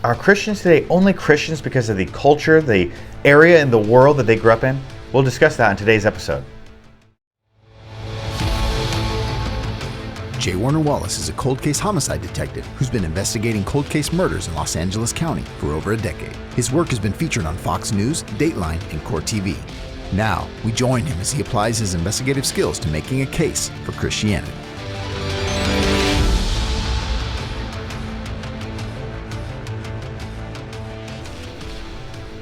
Are Christians today only Christians because of the culture, the area in the world that they grew up in? We'll discuss that in today's episode. Warner Wallace is a cold case homicide detective who's been investigating cold case murders in Los Angeles County for over a decade. His work has been featured on Fox News, Dateline, and Court TV. Now, we join him as he applies his investigative skills to making a case for Christianity.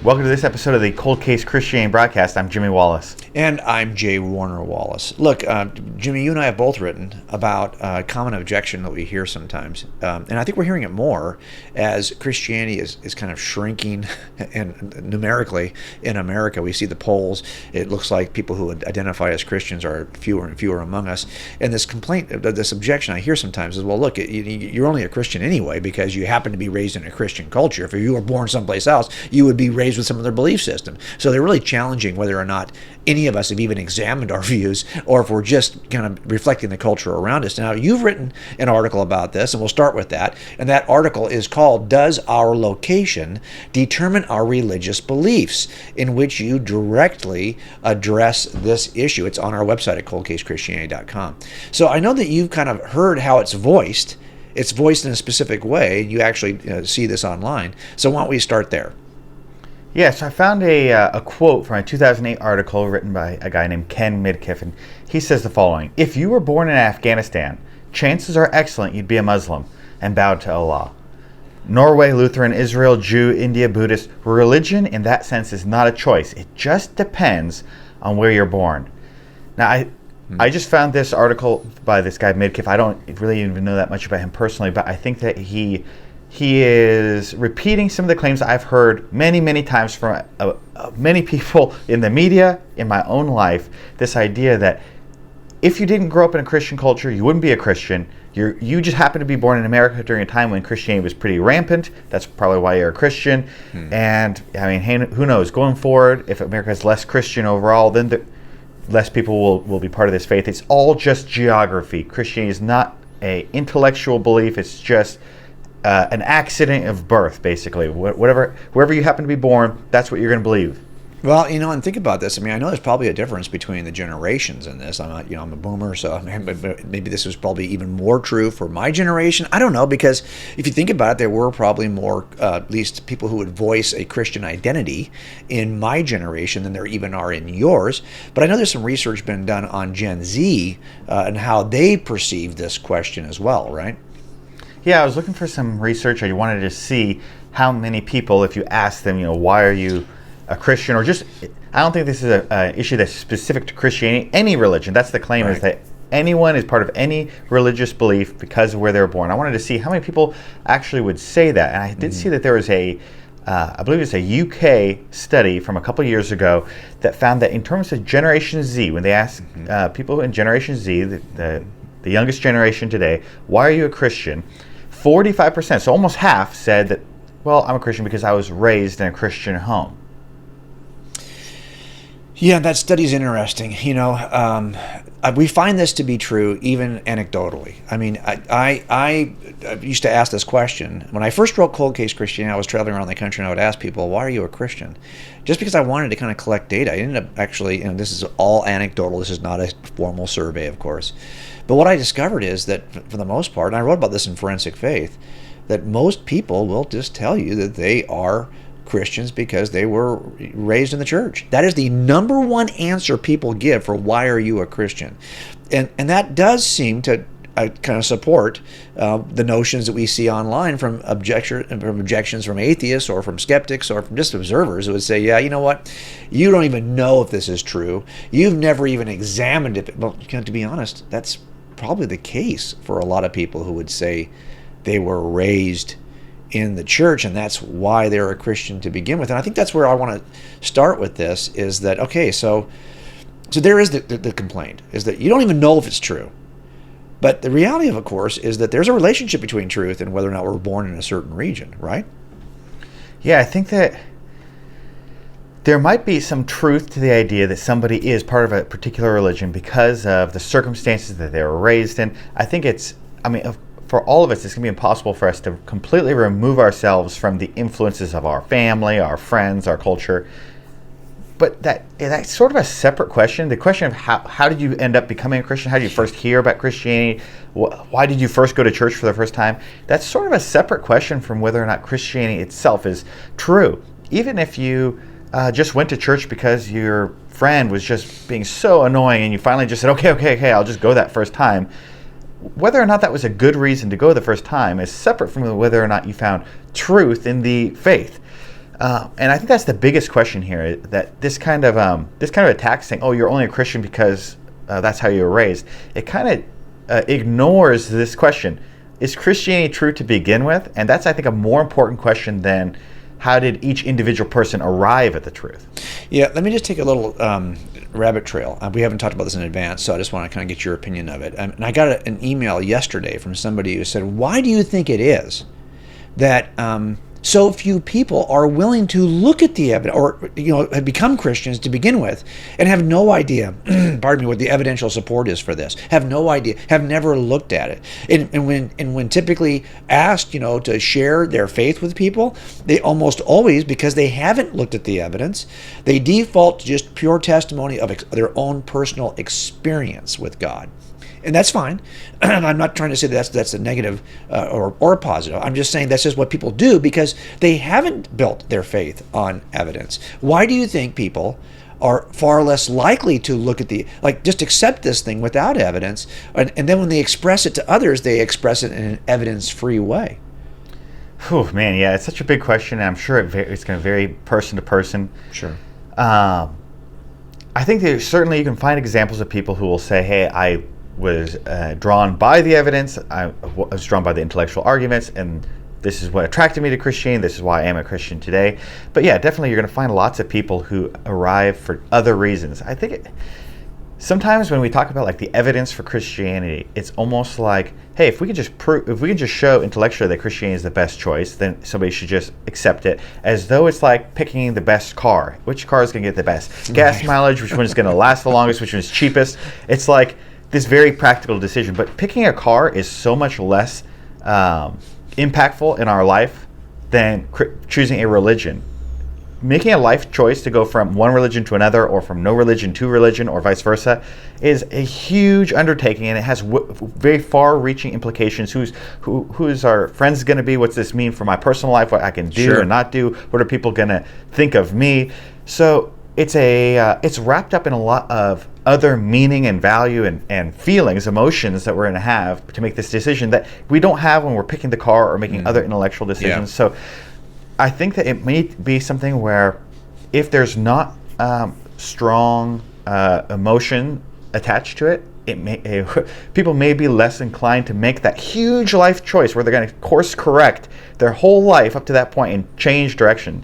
Welcome to this episode of the Cold-Case Christianity Broadcast. I'm Jimmy Wallace. And I'm J. Warner Wallace. Look, Jimmy, you and I have both written about a common objection that we hear sometimes. And I think we're hearing it more as Christianity is kind of shrinking and numerically in America. We see the polls. It looks like people who identify as Christians are fewer and fewer among us. And this complaint, this objection I hear sometimes is, well, look, you're only a Christian anyway because you happen to be raised in a Christian culture. If you were born someplace else, you would be raised with some other belief system. So they're really challenging whether or not any of us have even examined our views or if we're just kind of reflecting the culture around us. Now, you've written an article about this, and we'll start with that. And that article is called Does Our Location Determine Our Religious Beliefs?, in which you directly address this issue. It's on our website at coldcasechristianity.com. So I know that you've kind of heard how it's voiced. It's voiced in a specific way. You actually see this online. So why don't we start there? Yes, I found a quote from a 2008 article written by a guy named Ken Midkiff, and he says the following: "If you were born in Afghanistan, chances are excellent you'd be a Muslim and bowed to Allah. Norway, Lutheran, Israel, Jew, India, Buddhist. Religion in that sense is not a choice. It just depends on where you're born." Now, I just found this article by this guy Midkiff. I don't really even know that much about him personally, but I think that he is repeating some of the claims I've heard many, many times from many people in the media, in my own life. This idea that if you didn't grow up in a Christian culture, you wouldn't be a Christian. You just happened to be born in America during a time when Christianity was pretty rampant. That's probably why you're a Christian. And I mean, hey, who knows? Going forward, if America is less Christian overall, then less people will be part of this faith. It's all just geography. Christianity is not an intellectual belief. It's just an accident of birth, basically. Wherever you happen to be born, that's what you're going to believe. Well, and think about this. I mean, I know there's probably a difference between the generations in this. I'm a boomer, so maybe this was probably even more true for my generation. I don't know, because if you think about it, there were probably more, at least people who would voice a Christian identity in my generation than there even are in yours. But I know there's some research been done on Gen Z and how they perceive this question as well, right? Yeah, I was looking for some research. I wanted to see how many people, if you ask them, why are you a Christian, or just, I don't think this is an issue that's specific to Christianity, any religion. That's the claim, right? Is that anyone is part of any religious belief because of where they were born. I wanted to see how many people actually would say that. And I did see that there was I believe it's a UK study from a couple years ago that found that in terms of Generation Z, when they asked people in Generation Z, the youngest generation today, why are you a Christian? 45%, so almost half, said that, well, I'm a Christian because I was raised in a Christian home. Yeah, that study's interesting. We find this to be true even anecdotally. I mean, I used to ask this question. When I first wrote Cold Case Christianity, I was traveling around the country and I would ask people, why are you a Christian? Just because I wanted to kind of collect data. I ended up actually, this is all anecdotal. This is not a formal survey, of course. But what I discovered is that, for the most part, and I wrote about this in Forensic Faith, that most people will just tell you that they are Christians because they were raised in the church. That is the number one answer people give for why are you a Christian. And that does seem to kind of support the notions that we see online from objections from atheists or from skeptics or from just observers who would say, yeah, you know what? You don't even know if this is true. You've never even examined it. Well, to be honest, that's probably the case for a lot of people who would say they were raised in the church and that's why they're a Christian to begin with. And I think that's where I want to start with this, is that, okay, so there is the complaint, is that you don't even know if it's true. But the reality of course, is that there's a relationship between truth and whether or not we're born in a certain region, right? Yeah, I think that there might be some truth to the idea that somebody is part of a particular religion because of the circumstances that they were raised in. I think for all of us, it's going to be impossible for us to completely remove ourselves from the influences of our family, our friends, our culture. But that's sort of a separate question. The question of how did you end up becoming a Christian? How did you first hear about Christianity? Why did you first go to church for the first time? That's sort of a separate question from whether or not Christianity itself is true. Even if you just went to church because your friend was just being so annoying and you finally just said, okay, I'll just go that first time. Whether or not that was a good reason to go the first time is separate from whether or not you found truth in the faith. And I think that's the biggest question here, that this kind of attack saying, oh, you're only a Christian because that's how you were raised. It kind of ignores this question. Is Christianity true to begin with? And that's, I think, a more important question than how did each individual person arrive at the truth? Yeah, let me just take a little rabbit trail. We haven't talked about this in advance, so I just want to kind of get your opinion of it. And I got an email yesterday from somebody who said, why do you think it is that so few people are willing to look at the evidence, or have become Christians to begin with, and have no idea, pardon me, what the evidential support is for this? Have no idea, have never looked at it, and when typically asked, to share their faith with people, they almost always, because they haven't looked at the evidence, they default to just pure testimony of their own personal experience with God. And that's fine. I'm not trying to say that's a negative or a positive. I'm just saying that's just what people do because they haven't built their faith on evidence. Why do you think people are far less likely to look at just accept this thing without evidence, and then when they express it to others, they express it in an evidence-free way? Oh man, yeah, it's such a big question, and I'm sure it's going to vary person to person. Sure. I think that certainly you can find examples of people who will say, hey, I was drawn by the evidence, I was drawn by the intellectual arguments, and this is what attracted me to Christianity, this is why I am a Christian today. But yeah, definitely you're going to find lots of people who arrive for other reasons. I think sometimes when we talk about the evidence for Christianity, it's almost like, hey, if we can just show intellectually that Christianity is the best choice, then somebody should just accept it, as though it's like picking the best car. Which car is going to get the best gas mileage, which one is going to last the longest, which one is cheapest. It's like this very practical decision. But picking a car is so much less impactful in our life than choosing a religion. Making a life choice to go from one religion to another, or from no religion to religion, or vice versa, is a huge undertaking, and it has very far-reaching implications. Who's our friends going to be? What's this mean for my personal life? What I can do and not do? What are people going to think of me? So it's wrapped up in a lot of other meaning and value and feelings, emotions that we're going to have to make this decision that we don't have when we're picking the car or making other intellectual decisions. Yeah. So I think that it may be something where if there's not strong emotion attached to it, people may be less inclined to make that huge life choice where they're going to course correct their whole life up to that point and change direction.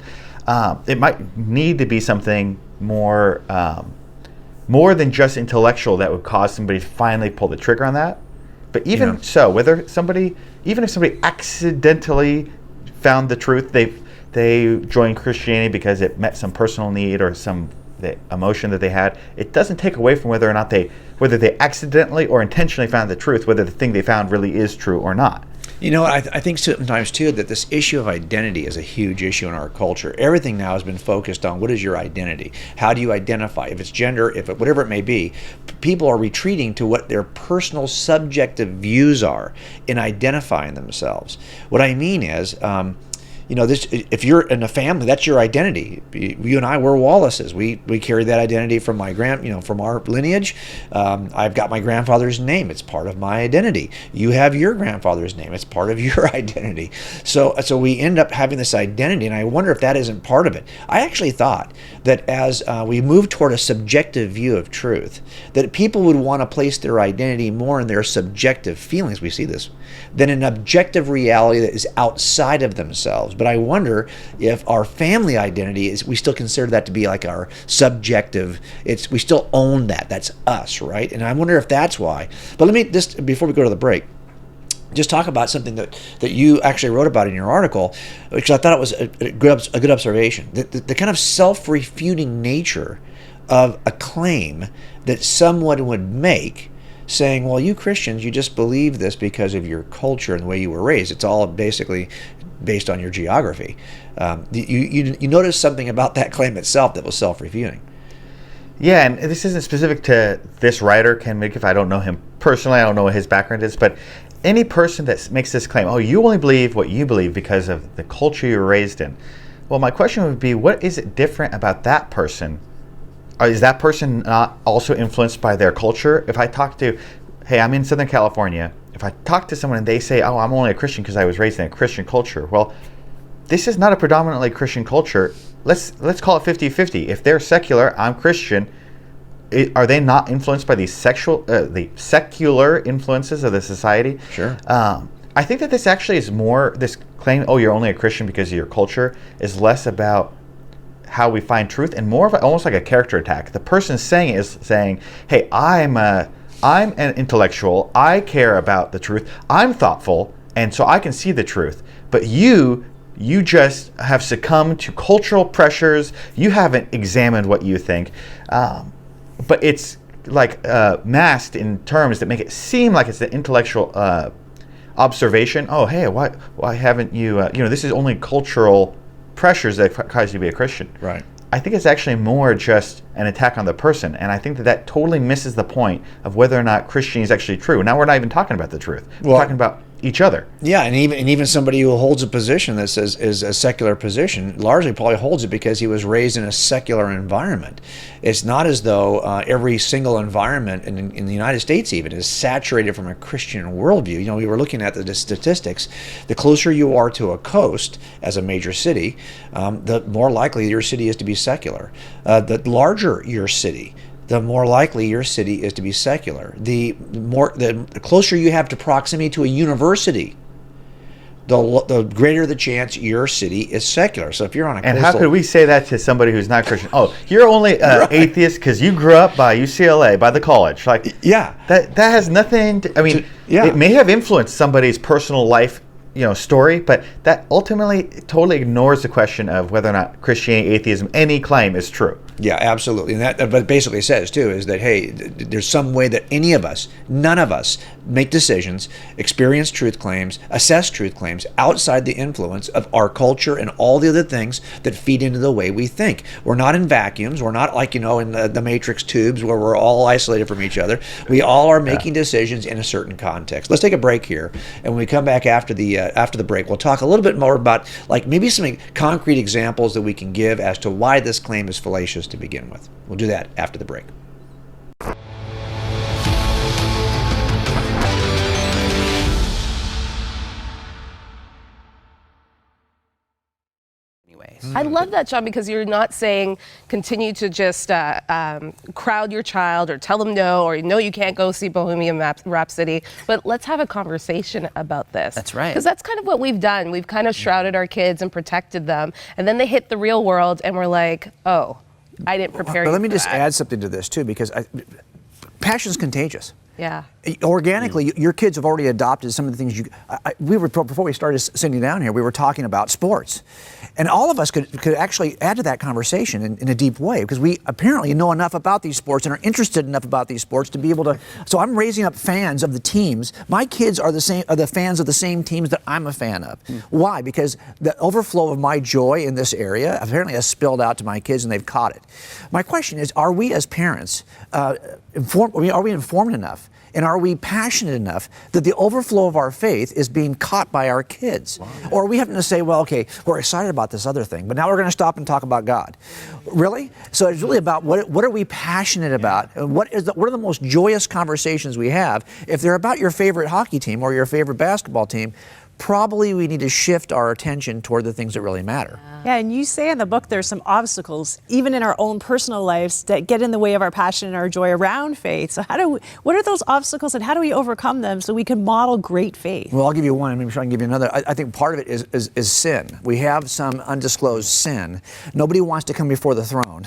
It might need to be something more than just intellectual that would cause somebody to finally pull the trigger on that. But even so, even if somebody accidentally found the truth, they joined Christianity because it met some personal need or the emotion that they had, it doesn't take away from whether they accidentally or intentionally found the truth, whether the thing they found really is true or not. I think sometimes, too, that this issue of identity is a huge issue in our culture. Everything now has been focused on what is your identity? How do you identify? If it's gender, whatever it may be, people are retreating to what their personal subjective views are in identifying themselves. What I mean is, if you're in a family, that's your identity. You and I, we're Wallaces. We carry that identity from from our lineage. I've got my grandfather's name. It's part of my identity. You have your grandfather's name. It's part of your identity. So we end up having this identity, and I wonder if that isn't part of it. I actually thought that as we move toward a subjective view of truth, that people would want to place their identity more in their subjective feelings, we see this, than an objective reality that is outside of themselves. But I wonder if our family identity we still consider that to be like our subjective. We still own that. That's us, right? And I wonder if that's why. But let me just, before we go to the break, just talk about something that you actually wrote about in your article, which I thought it was a good observation. The kind of self-refuting nature of a claim that someone would make saying, well, you Christians, you just believe this because of your culture and the way you were raised. It's all basically based on your geography. You notice something about that claim itself that was self-refuting. Yeah, and this isn't specific to this writer, Ken Midkiff. I don't know him personally. I don't know what his background is, but any person that makes this claim, oh, you only believe what you believe because of the culture you were raised in. Well, my question would be, what is it different about that person? Or is that person not also influenced by their culture? If I talk to, hey, I'm in Southern California. If I talk to someone and they say, oh, I'm only a Christian because I was raised in a Christian culture. Well, this is not a predominantly Christian culture. Let's call it 50-50. If they're secular, I'm Christian. Are they not influenced by the secular influences of the society? Sure. I think that this actually is more, this claim, oh, you're only a Christian because of your culture, is less about how we find truth and more of almost like a character attack. The person saying it is saying, hey, I'm an intellectual. I care about the truth. I'm thoughtful, and so I can see the truth. But you just have succumbed to cultural pressures. You haven't examined what you think. But it's like masked in terms that make it seem like it's an intellectual observation. Oh, hey, why haven't you, this is only cultural pressures that cause you to be a Christian. Right. I think it's actually more just an attack on the person. And I think that totally misses the point of whether or not Christianity is actually true. Now we're not even talking about the truth. We're talking about each other. Yeah, and even somebody who holds a position that says is a secular position largely probably holds it because he was raised in a secular environment. It's not as though every single environment in the United States even is saturated from a Christian worldview. We were looking at the statistics. The closer you are to a coast as a major city, the more likely your city is to be secular. The larger your city, the more likely your city is to be secular. The closer you have to proximity to a university, the greater the chance your city is secular. So if you're on a and how could we say that to somebody who's not Christian? Oh, you're only right. Atheist because you grew up by UCLA, by the college. Like, yeah, that has nothing to, I mean, it may have influenced somebody's personal life, story, but that ultimately totally ignores the question of whether or not Christianity, atheism, any claim is true. Yeah, absolutely. And that but basically says too is that, hey, there's some way that any of us, none of us, make decisions, experience truth claims, assess truth claims outside the influence of our culture and all the other things that feed into the way we think. We're not in vacuums. We're not like, in the Matrix tubes where we're all isolated from each other. We all are making decisions in a certain context. Let's take a break here, and when we come back after the break, we'll talk a little bit more about maybe some concrete examples that we can give as to why this claim is fallacious to begin with. We'll do that after the break. I love that, John, because you're not saying continue to just crowd your child or tell them no, or no, you can't go see Bohemian Rhapsody, but let's have a conversation about this. That's right. Because that's kind of what we've done. We've kind of shrouded our kids and protected them, and then they hit the real world, and we're like, oh, I didn't prepare you But let me for just that. add something to this, too, because passion's contagious. Yeah. Organically, your kids have already adopted some of the things before we started sitting down here, we were talking about sports. And all of us could actually add to that conversation in a deep way, because we apparently know enough about these sports and are interested enough about these sports to be able to. So I'm raising up fans of the teams. My kids are the fans of the same teams that I'm a fan of. Why? Because the overflow of my joy in this area apparently has spilled out to my kids, and they've caught it. My question is, are we as parents informed? Are we informed enough? And are we passionate enough that the overflow of our faith is being caught by our kids? Wow. Or are we having to say, well, okay, we're excited about this other thing, but now we're going to stop and talk about God? Really? So it's really about what are we passionate about? And what are the most joyous conversations we have? If they're about your favorite hockey team or your favorite basketball team, probably we need to shift our attention toward the things that really matter. Yeah, and you say in the book there's some obstacles, even in our own personal lives, that get in the way of our passion and our joy around faith. So what are those obstacles, and how do we overcome them so we can model great faith? Well, I'll give you one, and maybe I can give you another. I think part of it is sin. We have some undisclosed sin. Nobody wants to come before the throne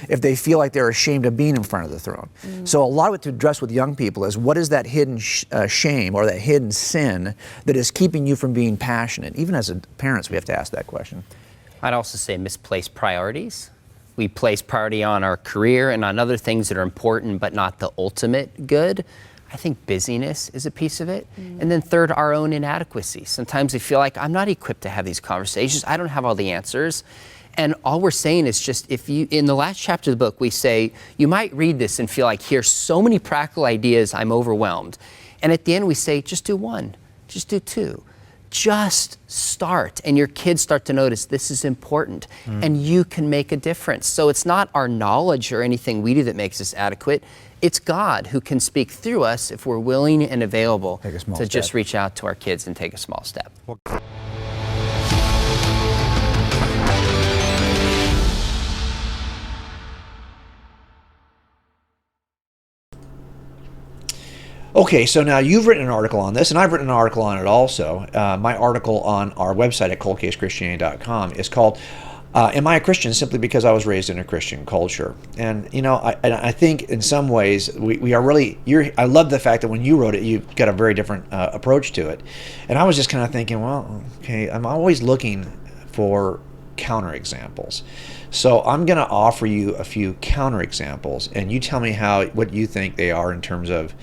if they feel like they're ashamed of being in front of the throne. So a lot of it to address with young people is, what is that hidden shame or that hidden sin that is keeping you from being passionate? Even as parents, we have to ask that question. I'd also say misplaced priorities. We place priority on our career and on other things that are important but not the ultimate good. I think busyness is a piece of it. And then third, our own inadequacy. Sometimes we feel like I'm not equipped to have these conversations. I don't have all the answers. And all we're saying is just, if you, in the last chapter of the book, we say, you might read this and feel like, here's so many practical ideas, I'm overwhelmed. And at the end we say, just do one, just do two. Just start, and your kids start to notice this is important, and you can make a difference. So it's not our knowledge or anything we do that makes us adequate. It's God who can speak through us if we're willing and available to just reach out to our kids and take a small step. Okay, so now you've written an article on this, and I've written an article on it also. My article on our website at coldcasechristianity.com is called Am I a Christian Simply Because I Was Raised in a Christian Culture? And, you know, I think in some ways we are really, I love the fact that when you wrote it, you got a very different approach to it. And I was just kind of thinking, well, okay, I'm always looking for counterexamples. So I'm going to offer you a few counterexamples, and you tell me what you think they are in terms of,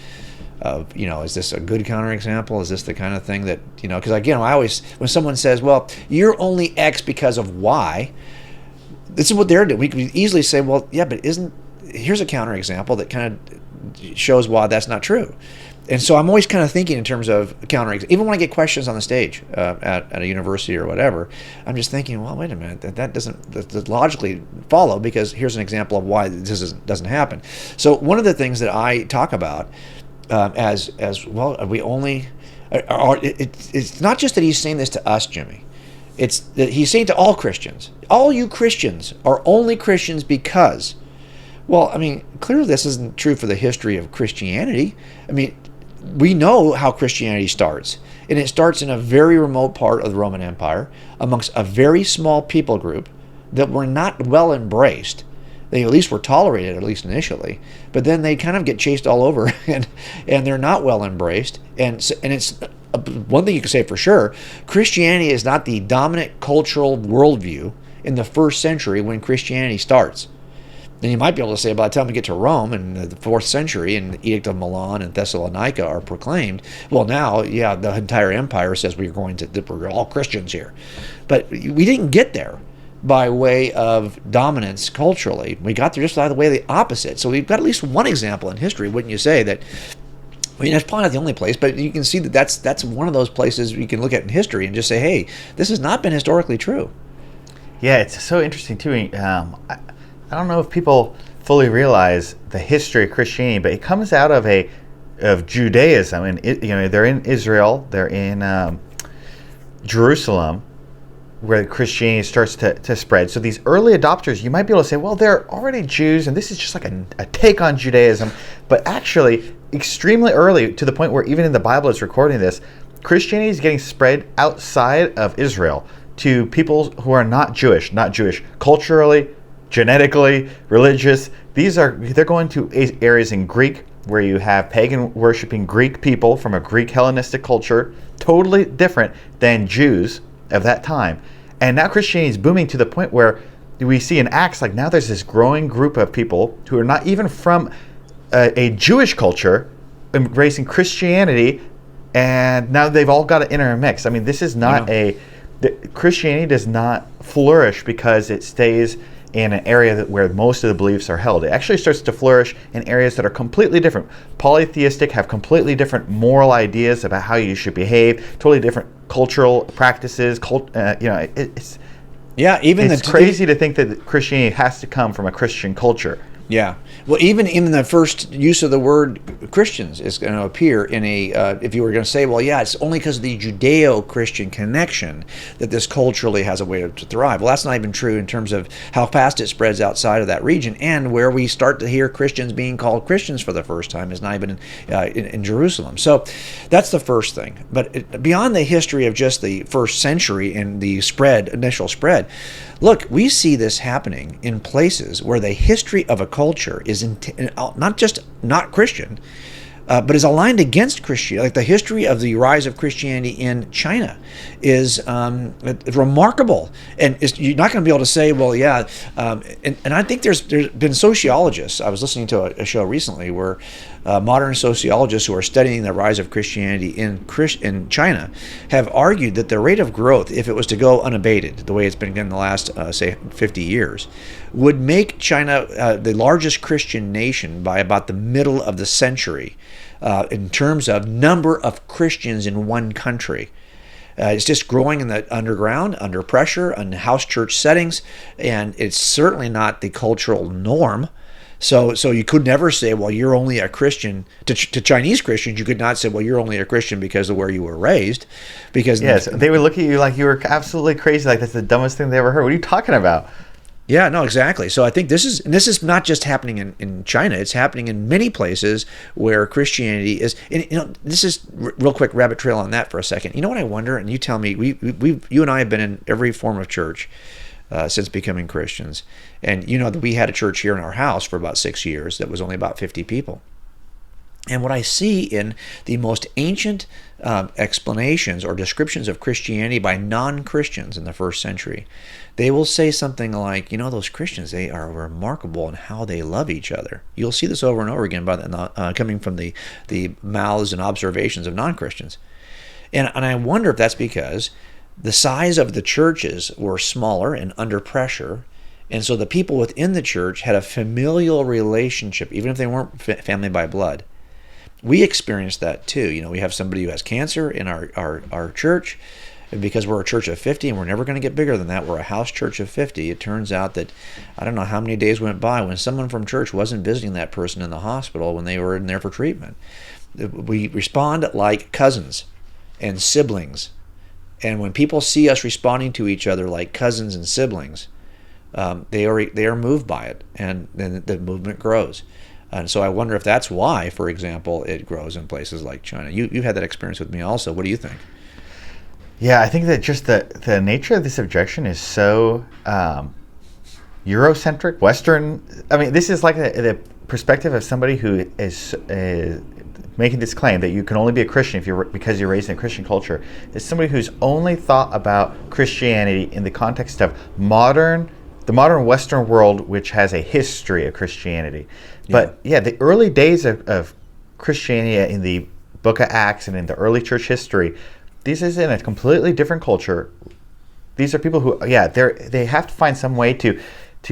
you know, is this a good counterexample? Is this the kind of thing that, you know, because again, I always, when someone says, well, you're only X because of Y, this is what they're doing. We could easily say, well, yeah, but here's a counterexample that kind of shows why that's not true. And so I'm always kind of thinking in terms of counterexamples. Even when I get questions on the stage at a university or whatever, I'm just thinking, well, wait a minute, that doesn't logically follow, because here's an example of why this doesn't happen. So one of the things that I talk about as well, it's not just that he's saying this to us, Jimmy. It's that he's saying to all Christians, all you Christians are only Christians because, well, I mean, clearly this isn't true for the history of Christianity. I mean, we know how Christianity starts, and it starts in a very remote part of the Roman Empire amongst a very small people group that were not well embraced. They at least were tolerated, at least initially, but then they kind of get chased all over, and they're not well embraced. And it's one thing you can say for sure: Christianity is not the dominant cultural worldview in the first century when Christianity starts. And you might be able to say by the time we get to Rome in the 4th century and the Edict of Milan and Thessalonica are proclaimed, well, now, yeah, the entire empire says we're all Christians here. But we didn't get there by way of dominance culturally. We got there just by the way of the opposite. So we've got at least one example in history, wouldn't you say, that, I mean, that's probably not the only place, but you can see that that's one of those places you can look at in history and just say, hey, this has not been historically true. Yeah, it's so interesting too. I don't know if people fully realize the history of Christianity, but it comes out of Judaism, and they're in Israel, they're in Jerusalem, where Christianity starts to spread. So these early adopters, you might be able to say, well, they're already Jews, and this is just like a take on Judaism. But actually, extremely early, to the point where even in the Bible it's recording this, Christianity is getting spread outside of Israel to people who are not Jewish culturally, genetically, religious. They're going to areas in Greek where you have pagan worshiping Greek people from a Greek Hellenistic culture, totally different than Jews of that time. And now Christianity is booming to the point where we see in Acts, like now there's this growing group of people who are not even from a Jewish culture embracing Christianity, and now they've all got to intermix. I mean, this is not Christianity does not flourish because it stays in an area where most of the beliefs are held. It actually starts to flourish in areas that are completely different. Polytheistic, have completely different moral ideas about how you should behave, totally different cultural practices. It's crazy to think that Christianity has to come from a Christian culture. Yeah. Well, even in the first use of the word Christians is going to appear in if you were going to say, well, yeah, it's only because of the Judeo-Christian connection that this culturally has a way to thrive. Well, that's not even true in terms of how fast it spreads outside of that region, and where we start to hear Christians being called Christians for the first time is not even in Jerusalem. So that's the first thing. But beyond the history of just the first century and the initial spread, look, we see this happening in places where the history of a culture is not just not Christian, but is aligned against Christianity. Like the history of the rise of Christianity in China is remarkable, and you're not going to be able to say, well, yeah. And I think there's been sociologists. I was listening to a show recently where modern sociologists who are studying the rise of Christianity in China have argued that the rate of growth, if it was to go unabated, the way it's been in the last, say, 50 years, would make China the largest Christian nation by about the middle of the century in terms of number of Christians in one country. It's just growing in the underground, under pressure, in house church settings, and it's certainly not the cultural norm. So you could never say, well, you're only a Christian. To Chinese Christians, you could not say, well, you're only a Christian because of where you were raised. Because yes, they would look at you like you were absolutely crazy, like that's the dumbest thing they ever heard. What are you talking about? Yeah, no, exactly. So I think this is not just happening in China. It's happening in many places where Christianity is. And, this is real quick rabbit trail on that for a second. You know what I wonder? And you tell me. You and I have been in every form of church since becoming Christians, and we had a church here in our house for about 6 years that was only about 50 people. And what I see in the most ancient explanations or descriptions of Christianity by non-Christians in the first century, they will say something like, those Christians, they are remarkable in how they love each other. You'll see this over and over again coming from the mouths and observations of non-Christians. And I wonder if that's because the size of the churches were smaller and under pressure, and so the people within the church had a familial relationship, even if they weren't family by blood. We experienced that too. We have somebody who has cancer in our church, and because we're a church of 50 and we're never going to get bigger than that, we're a house church of 50. It turns out that I don't know how many days went by when someone from church wasn't visiting that person in the hospital when they were in there for treatment. We respond like cousins and siblings. And when people see us responding to each other like cousins and siblings, they are moved by it, and then the movement grows. And so I wonder if that's why, for example, it grows in places like China. You've had that experience with me also. What do you think? Yeah, I think that just the nature of this objection is so Eurocentric, Western. I mean, this is like the perspective of somebody who is making this claim that you can only be a Christian because you're raised in a Christian culture. It's somebody who's only thought about Christianity in the context of the modern Western world, which has a history of Christianity. But the early days of Christianity in the Book of Acts and in the early church history, this is in a completely different culture. These are people who, they have to find some way to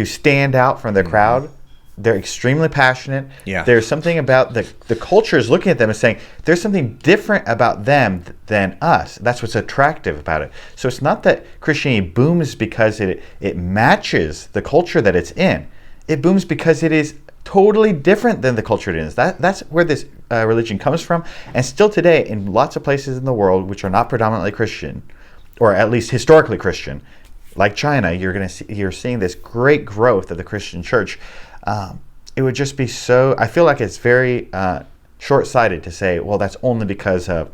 stand out from their crowd. They're extremely passionate. Yeah. There's something about the culture is looking at them and saying, there's something different about them than us. That's what's attractive about it. So it's not that Christianity booms because it matches the culture that it's in. It booms because it is totally different than the culture it is. That's where this religion comes from. And still today, in lots of places in the world which are not predominantly Christian, or at least historically Christian, like China, you're seeing this great growth of the Christian church. It would just be so. I feel like it's very short-sighted to say, well, that's only because of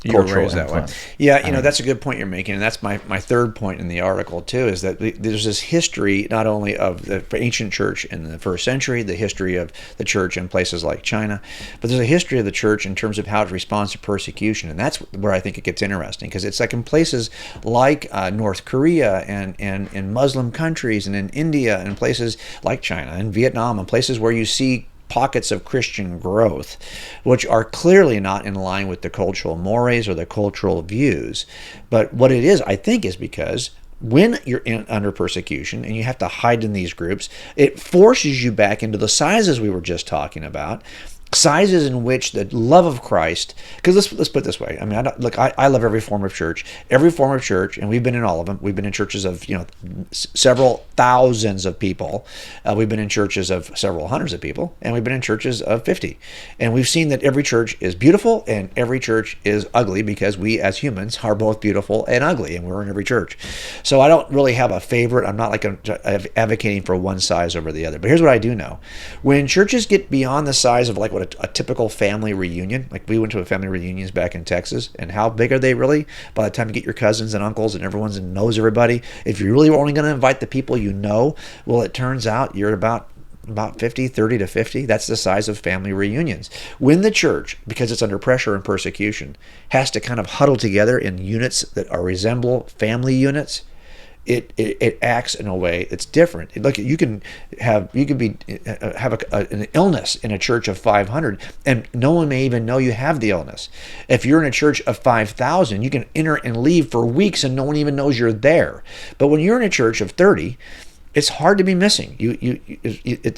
cultural influence. Yeah, that's a good point you're making, and that's my third point in the article too. Is that there's this history not only of the ancient church in the first century, the history of the church in places like China, but there's a history of the church in terms of how it responds to persecution, and that's where I think it gets interesting, because it's like in places like North Korea and in Muslim countries and in India and places like China and Vietnam and places where you see pockets of Christian growth, which are clearly not in line with the cultural mores or the cultural views. But what it is, I think, is because when you're under persecution and you have to hide in these groups, it forces you back into the sizes we were just talking about. Sizes in which the love of Christ, because let's put it this way. I mean, I love every form of church, and we've been in all of them. We've been in churches of several thousands of people. We've been in churches of several hundreds of people, and we've been in churches of 50. And we've seen that every church is beautiful and every church is ugly, because we as humans are both beautiful and ugly, and we're in every church. So I don't really have a favorite. I'm not like advocating for one size over the other. But here's what I do know: when churches get beyond the size of like what a typical family reunion, like we went to a family reunions back in Texas, and how big are they really? By the time you get your cousins and uncles and everyone knows everybody, if you're really only going to invite the people you know, well, it turns out you're about about 50, 30 to 50. That's the size of family reunions. When the church, because it's under pressure and persecution, has to kind of huddle together in units that resemble family units, it acts in a way that's different. Look, you can have an illness in a church of 500, and no one may even know you have the illness. If you're in a church of 5,000, you can enter and leave for weeks, and no one even knows you're there. But when you're in a church of 30, it's hard to be missing.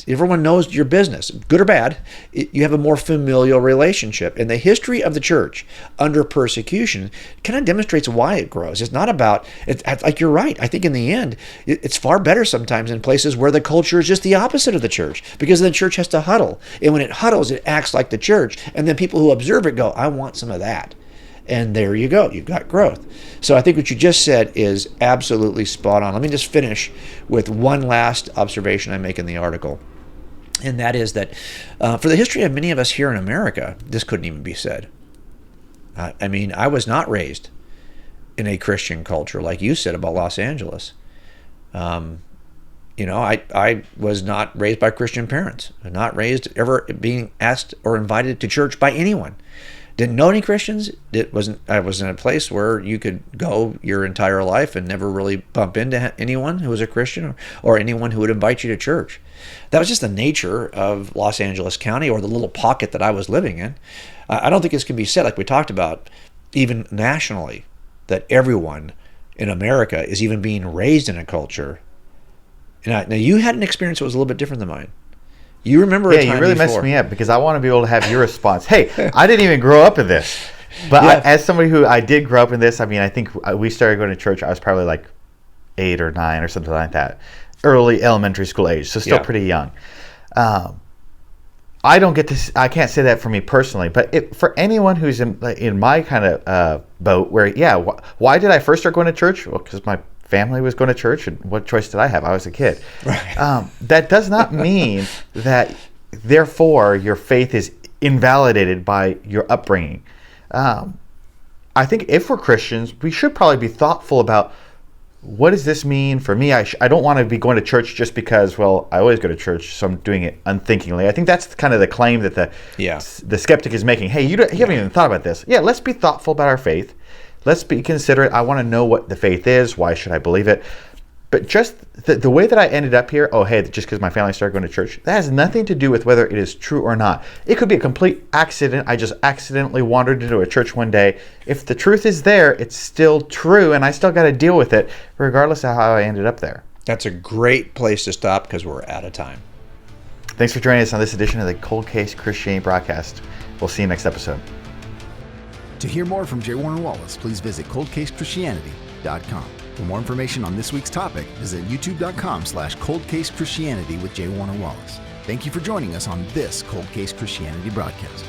Everyone knows your business, good or bad. You have a more familial relationship. And the history of the church under persecution kind of demonstrates why it grows. It's not about, like you're right. I think in the end, it's far better sometimes in places where the culture is just the opposite of the church, because the church has to huddle. And when it huddles, it acts like the church. And then people who observe it go, I want some of that. And there you go. You've got growth. So I think what you just said is absolutely spot on. Let me just finish with one last observation I make in the article. And that is that for the history of many of us here in America, this couldn't even be said. I mean, I was not raised in a Christian culture like you said about Los Angeles. I was not raised by Christian parents. Not raised ever being asked or invited to church by anyone. Didn't know any Christians. I was in a place where you could go your entire life and never really bump into anyone who was a Christian or anyone who would invite you to church. That was just the nature of Los Angeles County, or the little pocket that I was living in. I don't think this can be said, like we talked about, even nationally, that everyone in America is even being raised in a culture. Now you had an experience that was a little bit different than mine. You remember a time you really before. messed me up, because I want to be able to have your response. Hey, I didn't even grow up in this. But Yeah. as somebody who I did grow up in this, I mean, I think we started going to church, I was probably like 8 or 9 or something like that. Early elementary school age, so still pretty young. I don't get to, I can't say that for me personally, but for anyone who's in my kind of boat where, why did I first start going to church? Well, because my family was going to church, and what choice did I have? I was a kid. Right. That does not mean that, therefore, your faith is invalidated by your upbringing. I think if we're Christians, we should probably be thoughtful about, what does this mean for me? I don't want to be going to church just because, well, I always go to church, so I'm doing it unthinkingly. I think that's kind of the claim that the skeptic is making. Hey, you haven't even thought about this. Yeah, let's be thoughtful about our faith. Let's be considerate. I want to know what the faith is. Why should I believe it? But just the way that I ended up here, just because my family started going to church, that has nothing to do with whether it is true or not. It could be a complete accident. I just accidentally wandered into a church one day. If the truth is there, it's still true, and I still got to deal with it, regardless of how I ended up there. That's a great place to stop, because we're out of time. Thanks for joining us on this edition of the Cold Case Christianity Broadcast. We'll see you next episode. To hear more from J. Warner Wallace, please visit coldcasechristianity.com. For more information on this week's topic, visit youtube.com/coldcasechristianity with J. Warner Wallace. Thank you for joining us on this Cold Case Christianity broadcast.